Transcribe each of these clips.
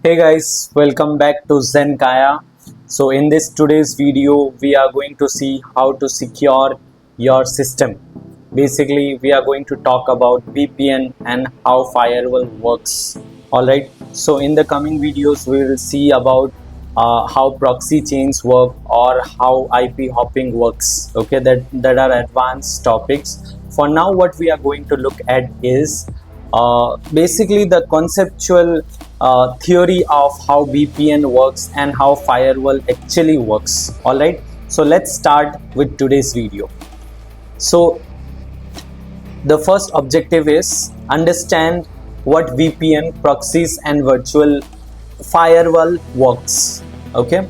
Hey guys, welcome back to Zenkaya. So in this today's video, we are going to see how to secure your system. Basically, we are going to talk about VPN and how firewall works. Alright, so in the coming videos, we will see about how proxy chains work or how IP hopping works. Okay, that are advanced topics. For now, what we are going to look at is basically the conceptual theory of how VPN works and how firewall actually works. All right, so let's start with today's video. So the first objective is understand what VPN, proxies and virtual firewall works. Okay,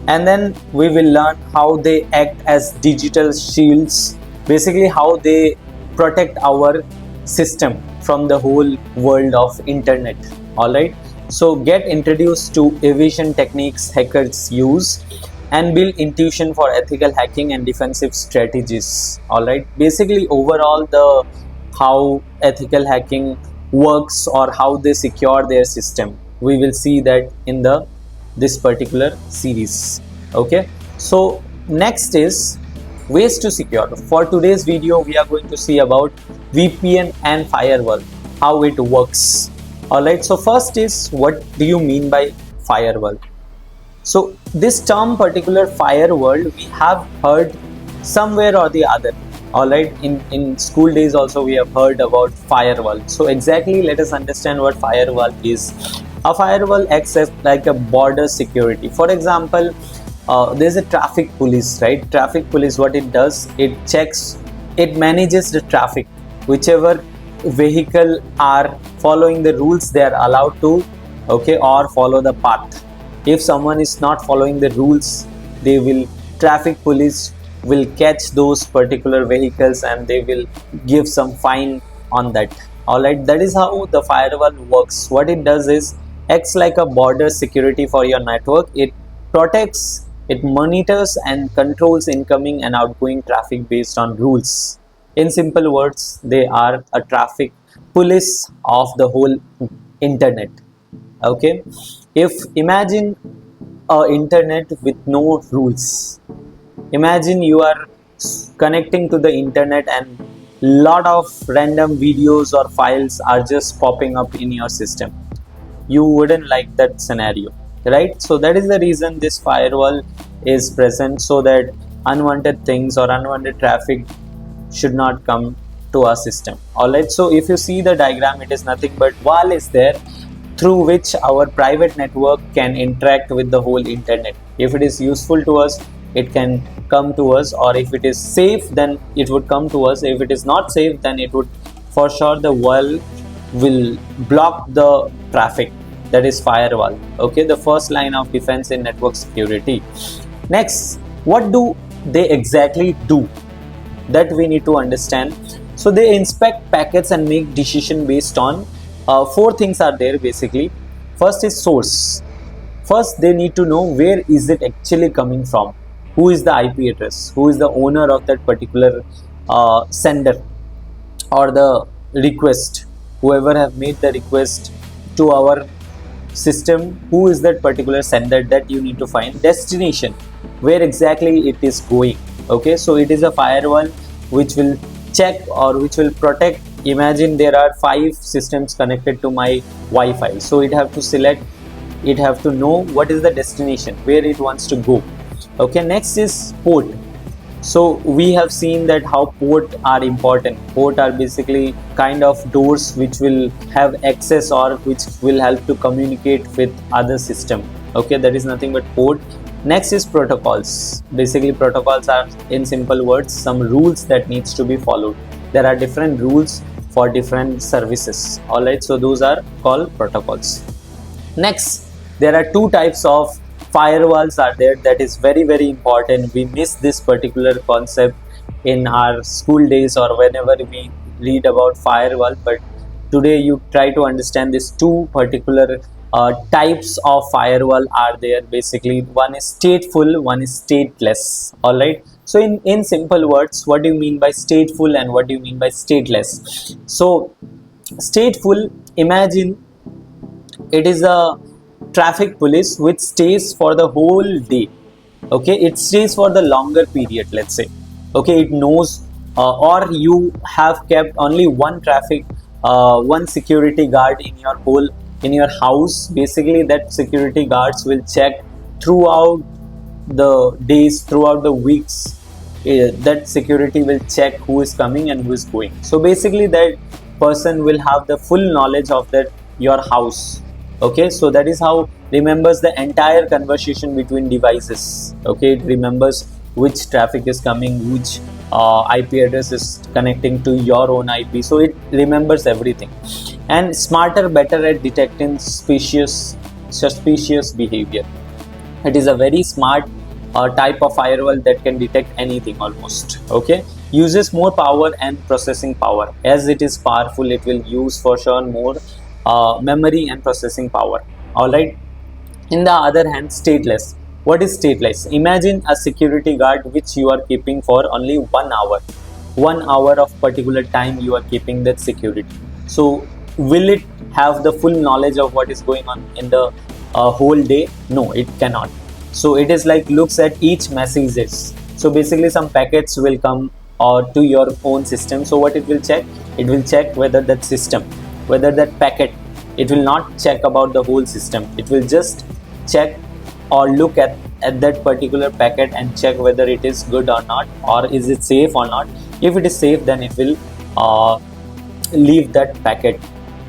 and then we will learn how they act as digital shields, basically how they protect our system from the whole world of internet. All right, so get introduced to evasion techniques hackers use and build intuition for ethical hacking and defensive strategies. All right, basically overall the how ethical hacking works or how they secure their system, we will see that in the this particular series. Okay, so next is ways to secure. For today's video, we are going to see about VPN and firewall, how it works. All right, so first is, what do you mean by firewall? So this term particular firewall, we have heard somewhere or the other. All right, in school days also we have heard about firewall. So exactly, let us understand what firewall is. A firewall acts as like a border security. For example, there's a traffic police, right? Traffic police, what it does, it checks, it manages the traffic. Whichever vehicle are following the rules, they are allowed to, okay, or follow the path. If someone is not following the rules, they will, traffic police will catch those particular vehicles and they will give some fine on that. All right, that is how the firewall works. What it does is acts like a border security for your network. It protects, it monitors and controls incoming and outgoing traffic based on rules. In simple words, they are a traffic police of the whole internet. Okay, if imagine a internet with no rules. Imagine you are connecting to the internet and lot of random videos or files are just popping up in your system. You wouldn't like that scenario, right? So that is the reason this firewall is present, so that unwanted things or unwanted traffic should not come to our system. All right, so if you see the diagram, it is nothing but wall is there through which our private network can interact with the whole internet. If it is useful to us, it can come to us, or if it is safe, then it would come to us. If it is not safe, then it would, for sure, the wall will block the traffic. That is firewall. Okay, the first line of defense in network security. Next, what do they exactly do? That we need to understand. So they inspect packets and make decision based on four things are there basically. First is source. First, they need to know where is it actually coming from. Who is the IP address? Who is the owner of that particular sender or the request? Whoever have made the request to our system, who is that particular sender, that you need to find. Destination, where exactly it is going. Okay, so it is a firewall which will check or which will protect. Imagine there are 5 systems connected to my Wi-Fi, so it have to select, it have to know what is the destination, where it wants to go. Okay, next is port. So we have seen that how port are important. Port are basically kind of doors which will have access or which will help to communicate with other system. Okay, that is nothing but port. Next is protocols. Basically protocols are, in simple words, some rules that needs to be followed. There are different rules for different services. All right, so those are called protocols. Next, there are 2 types of firewalls are there. That is very important. We miss this particular concept in our school days or whenever we read about firewall, but today you try to understand these 2 particular types of firewall are there. Basically, one is stateful, one is stateless. All right, so in simple words, what do you mean by stateful and what do you mean by stateless? So stateful, imagine it is a traffic police which stays for the whole day. Okay, it stays for the longer period, let's say. Okay, it knows, or you have kept only one traffic, one security guard in your whole, in your house. Basically that security guards will check throughout the days, throughout the weeks. That security will check who is coming and who is going. So basically that person will have the full knowledge of that your house. Okay, so that is how remembers the entire conversation between devices. Okay, it remembers which traffic is coming, which IP address is connecting to your own IP. So it remembers everything. And smarter, better at detecting suspicious behavior. It is a very smart type of firewall that can detect anything almost. Okay, uses more power and processing power. As it is powerful, it will use for sure more memory and processing power. All right. In the other hand, stateless. What is stateless? Imagine a security guard which you are keeping for only 1 hour. 1 hour of particular time you are keeping that security. So will it have the full knowledge of what is going on in the whole day? No, it cannot. So it is like looks at each messages. So basically some packets will come to your own system. So what it will check? It will check whether that system, whether that packet, it will not check about the whole system. It will just check or look at that particular packet and check whether it is good or not, or is it safe or not. If it is safe, then it will leave that packet.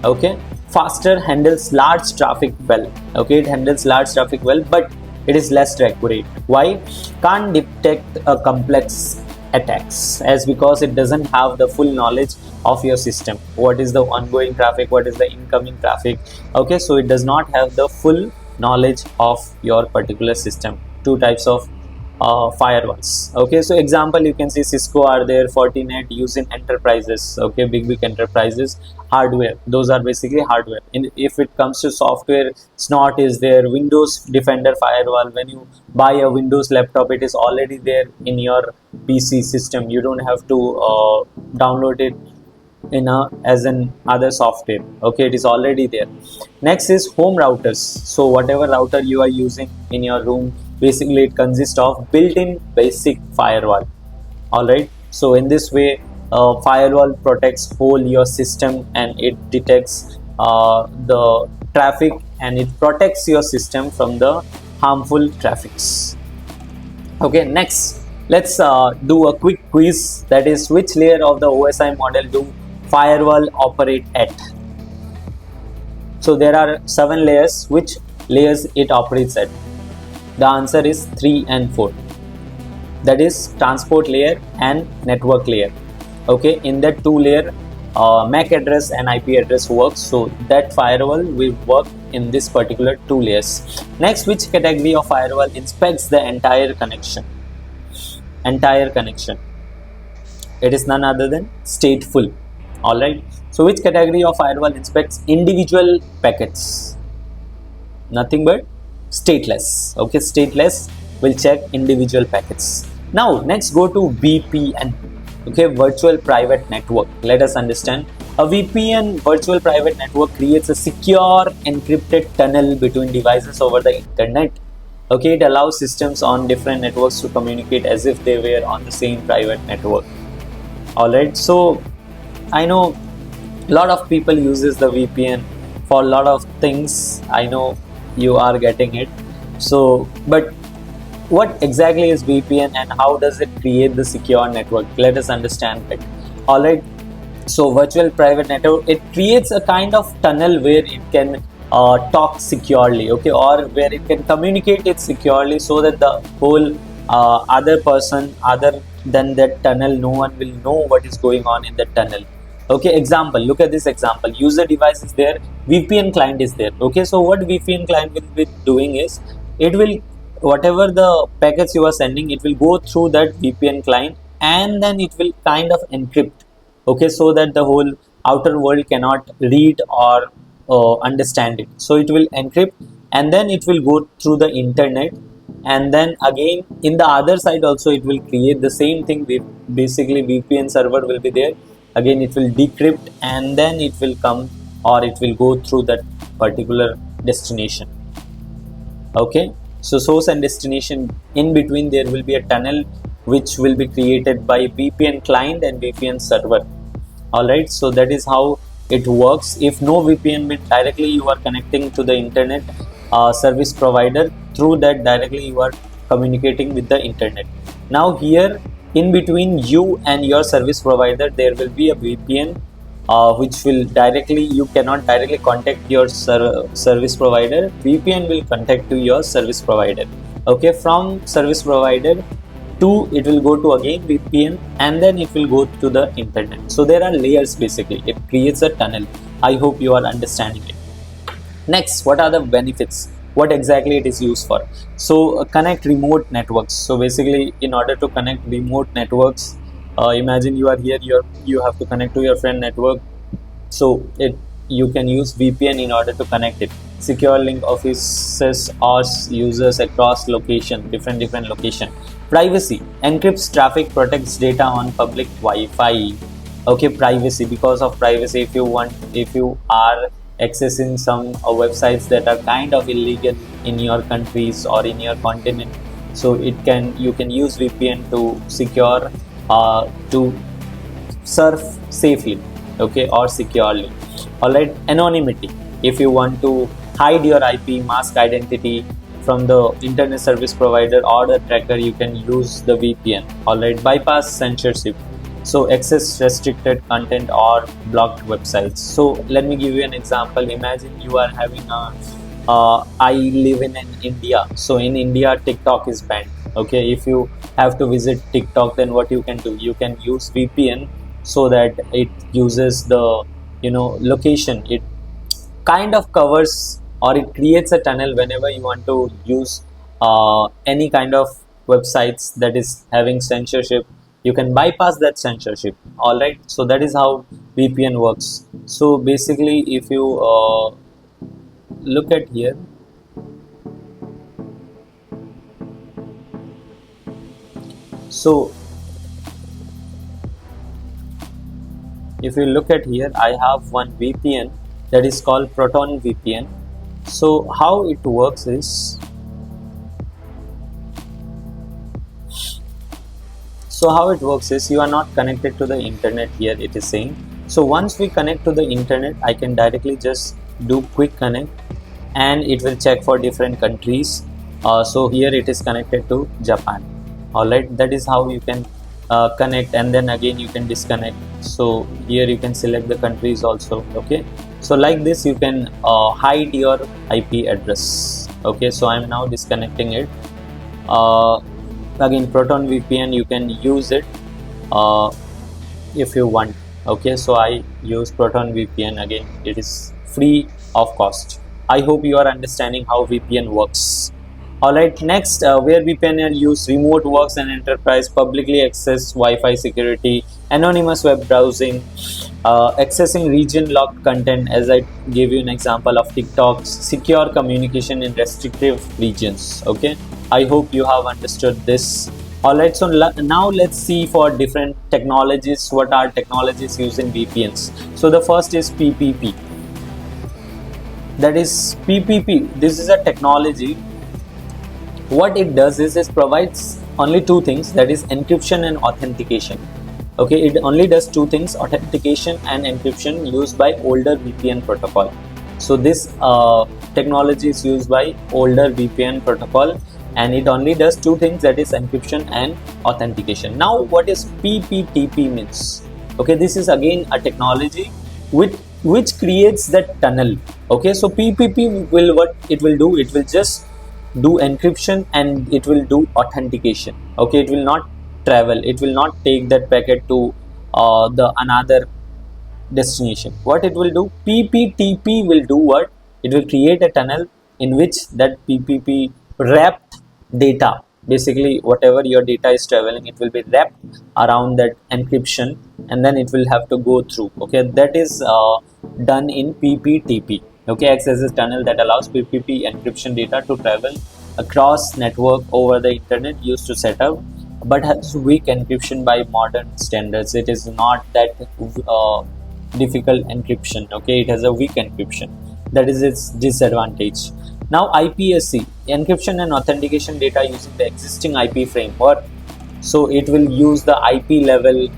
Okay, faster, handles large traffic well. Okay, it handles large traffic well, but it is less accurate. Why? Can't detect a complex attacks, as because it doesn't have the full knowledge of your system. What is the ongoing traffic, what is the incoming traffic. Okay, so it does not have the full knowledge of your particular system. Two types of firewalls. Okay, so example, you can see Cisco are there, Fortinet used in enterprises. Okay, big enterprises. Hardware, those are basically hardware. If it comes to software, Snort is there, Windows Defender firewall. When you buy a Windows laptop, it is already there in your PC system. You don't have to download it in as an other software. Okay, it is already there. Next is home routers. So whatever router you are using in your room, basically it consists of built-in basic firewall. All right, so in this way firewall protects whole your system, and it detects the traffic, and it protects your system from the harmful traffics. Okay, next let's do a quick quiz, that is which layer of the OSI model do firewall operate at. So there are 7 layers. Which layers it operates at? The answer is 3 and 4. That is transport layer and network layer. Okay, in that 2 layer MAC address and IP address works. So that firewall will work in this particular 2 layers. Next, which category of firewall inspects the entire connection? Entire connection. It is none other than stateful. Alright, so which category of firewall inspects individual packets? Nothing but stateless. Okay, stateless will check individual packets. Now next go to VPN. Okay, virtual private network. Let us understand. A VPN, virtual private network, creates a secure encrypted tunnel between devices over the internet. Okay, it allows systems on different networks to communicate as if they were on the same private network. Alright, so I know a lot of people uses the VPN for a lot of things. I know you are getting it. So, but what exactly is VPN and how does it create the secure network? Let us understand it. Alright, so virtual private network, it creates a kind of tunnel where it can talk securely, okay, or where it can communicate it securely, so that the whole other person other than that tunnel, no one will know what is going on in that tunnel. Okay, example, look at this example. User device is there, VPN client is there. Okay, so what VPN client will be doing is, it will, whatever the packets you are sending, it will go through that VPN client, and then it will kind of encrypt. Okay, so that the whole outer world cannot read or understand it. So it will encrypt, and then it will go through the internet, and then again in the other side also it will create the same thing. Basically VPN server will be there, again it will decrypt, and then it will come, or it will go through that particular destination. Okay, so source and destination, in between there will be a tunnel which will be created by VPN client and VPN server. Alright, so that is how it works. If no VPN, means directly you are connecting to the internet service provider. Through that, directly you are communicating with the internet. Now here, in between you and your service provider, there will be a VPN which will directly, you cannot directly contact your service provider. VPN will contact to your service provider. Okay, from service provider to, it will go to again VPN, and then it will go to the internet. So there are layers, basically it creates a tunnel. I hope you are understanding it. Next, what are the benefits, what exactly it is used for? So connect remote networks. So basically, in order to connect remote networks, imagine you are here, you have to connect to your friend network. So you can use VPN in order to connect it. Secure link offices or users across different location. Privacy encrypts traffic, protects data on public Wi-Fi. Okay, privacy, because of privacy, if you are accessing some websites that are kind of illegal in your countries or in your continent, so you can use VPN to secure to surf safely, okay, or securely. All right, anonymity, if you want to hide your IP, mask identity from the internet service provider or the tracker, you can use the VPN. All right, bypass censorship, so access restricted content or blocked websites. So let me give you an example. Imagine you are having I live in India, so in India TikTok is banned. Okay, if you have to visit TikTok, then what you can do, you can use VPN, so that it uses the location. It kind of covers, or it creates a tunnel whenever you want to use any kind of websites that is having censorship. You can bypass that censorship. All right, so that is how VPN works. So basically, if you look at here, so if you look at here, I have one VPN that is called Proton VPN. So how it works is, you are not connected to the internet here, it is saying. So once we connect to the internet, I can directly just do quick connect, and it will check for different countries. So here it is connected to Japan. All right, that is how you can connect, and then again you can disconnect. So here you can select the countries also. Okay, so like this you can hide your IP address. Okay, so I am now disconnecting it. Again, Proton VPN, you can use it if you want. Okay, so I use Proton VPN. Again, it is free of cost. I hope you are understanding how VPN works. Alright, next, where VPN are used: remote works and enterprise, publicly accessed Wi-Fi security, anonymous web browsing, accessing region-locked content, as I gave you an example of TikTok, secure communication in restrictive regions. Okay, I hope you have understood this. Alright, so now let's see for different technologies, what are technologies used in VPNs. So the first is PPP. That is PPP. This is a technology. What it does is it provides only two things, that is encryption and authentication. Okay, it only does two things, authentication and encryption, used by older VPN protocol. So this technology is used by older VPN protocol, and it only does two things, that is encryption and authentication. Now what is PPTP means? Okay, this is again a technology which creates that tunnel. Okay, so PPP will, what it will do, it will just do encryption and it will do authentication. Okay, it will not travel, it will not take that packet to the another destination. What it will do, PPTP will do what? It will create a tunnel in which that PPP wrapped data, basically whatever your data is traveling, it will be wrapped around that encryption, and then it will have to go through. Okay, that is done in PPTP. Okay, acts as a tunnel that allows PPP encryption data to travel across network over the internet, used to set up, but has weak encryption by modern standards. It is not that difficult encryption. Okay, it has a weak encryption. That is its disadvantage. Now IPSC, encryption and authentication data using the existing IP framework. So it will use the IP level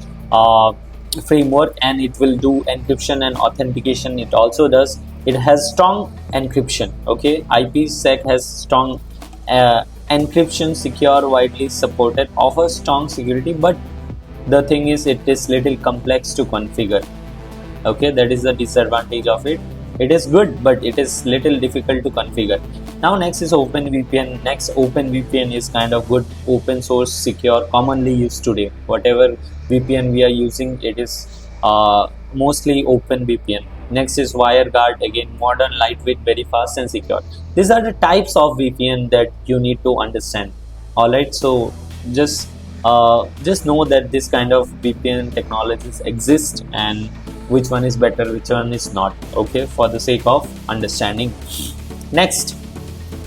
framework, and it will do encryption and authentication. It also does. It has strong encryption. Okay, IPsec has strong encryption, secure, widely supported, offers strong security, but the thing is it is little complex to configure. Okay, that is the disadvantage of it. It is good, but it is little difficult to configure. Now next is OpenVPN. Next, OpenVPN is kind of good, open source, secure, commonly used today. Whatever VPN we are using, it is mostly OpenVPN. Next is WireGuard, again modern, lightweight, very fast and secure. These are the types of VPN that you need to understand. Alright, so just know that this kind of VPN technologies exist, and which one is better, which one is not. Okay, for the sake of understanding. Next,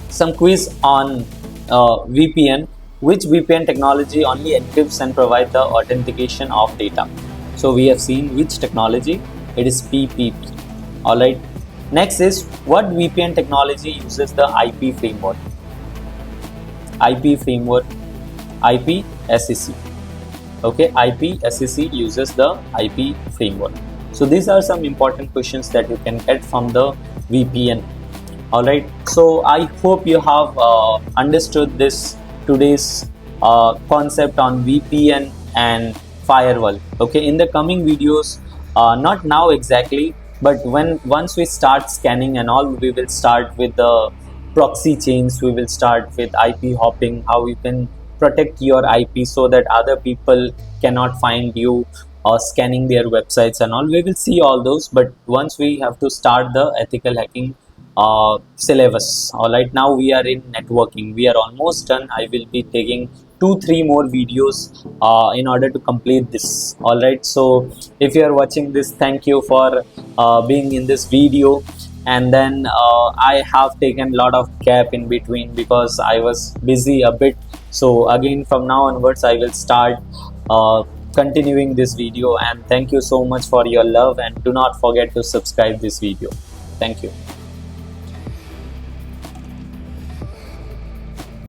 some quiz on VPN. Which VPN technology only encrypts and provides the authentication of data? So we have seen which technology. It is PPP. Alright. Next is, what VPN technology uses the IP framework? IP framework, IPSec. Okay, IPSec uses the IP framework. So these are some important questions that you can get from the VPN. Alright, so I hope you have understood this today's concept on VPN and firewall. Okay, in the coming videos, not now exactly, but once we start scanning and all, we will start with the proxy chains. We will start with IP hopping, how you can protect your IP so that other people cannot find you or scanning their websites and all. We will see all those, but once we have to start the ethical hacking syllabus. Alright, now we are in networking. We are almost done. I will be taking 2-3 more videos in order to complete this. Alright, so if you are watching this, thank you for being in this video. And then I have taken a lot of gap in between because I was busy a bit. So again, from now onwards, I will start continuing this video. And thank you so much for your love, and do not forget to subscribe this video. Thank you.